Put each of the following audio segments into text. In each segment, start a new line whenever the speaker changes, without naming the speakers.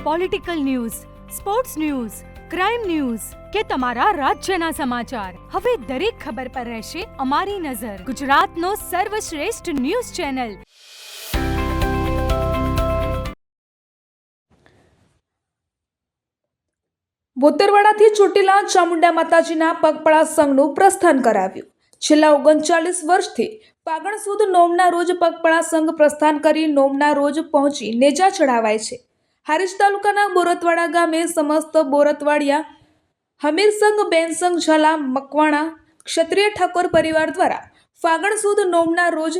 Political news, sports news, crime news કે તમારા રાજ્યના સમાચાર, હવે દરેક ખબર પર રહેશે અમારી નજર. ગુજરાતનો સર્વશ્રેષ્ઠ ન્યૂઝ ચેનલ.
બોતરવાડાથી ચોટીલા ચામુંડા માતાજીના પગપાળા સંઘનું પ્રસ્થાન કરાવ્યું. છેલ્લા 39 વર્ષથી ફાગણ સુદ નોમના રોજ પગપાળા સંઘ પ્રસ્થાન કરી નોમના રોજ પહોંચી નેજા ચઢાવાય છે. હારીજ તાલુકાના બોરતવાડા ગામે સમસ્ત બોરતવાડિયા હમીર સંઘ, બેન સંઘ, ઝાલા, મકવાણા ક્ષત્રિય ઠાકોર પરિવાર દ્વારા ફાગણ સુદ નોમના રોજ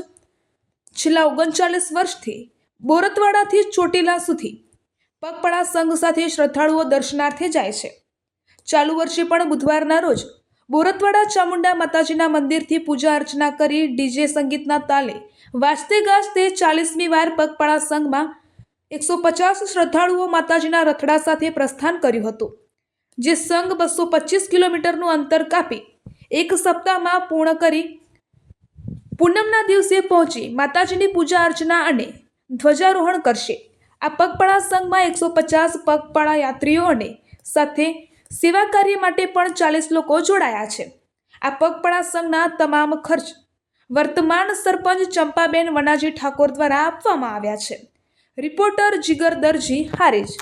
છેલ્લા 39 વર્ષથી બોરતવાડાથી ચોટીલા સુધી પગપાળા સંઘ સાથે શ્રદ્ધાળુઓ દર્શનાર્થે જાય છે. ચાલુ વર્ષે પણ બુધવારના રોજ બોરતવાડા ચામુંડા માતાજીના મંદિરથી પૂજા અર્ચના કરી ડીજે સંગીતના તાલે વાજતે ગાજતે 40મી વાર પગપાળા સંઘમાં 150 શ્રદ્ધાળુઓ માતાજીના રથડા સાથે પ્રસ્થાન કર્યું હતું, જે સંઘ 225 કિલોમીટરનું અંતર કાપી એક સપ્તાહમાં પૂર્ણ કરી પૂનમના દિવસે પહોંચી માતાજીની પૂજા અર્ચના અને ધ્વજારોહણ કરશે. આ પગપાળા સંઘમાં 150 પગપાળા યાત્રીઓ અને સાથે સેવા કાર્ય માટે પણ 40 લોકો જોડાયા છે. આ પગપાળા સંઘના તમામ ખર્ચ વર્તમાન સરપંચ ચંપાબેન વનાજી ઠાકોર દ્વારા આપવામાં આવ્યા છે. રિપોર્ટર જીગર દરજી, હારીજ.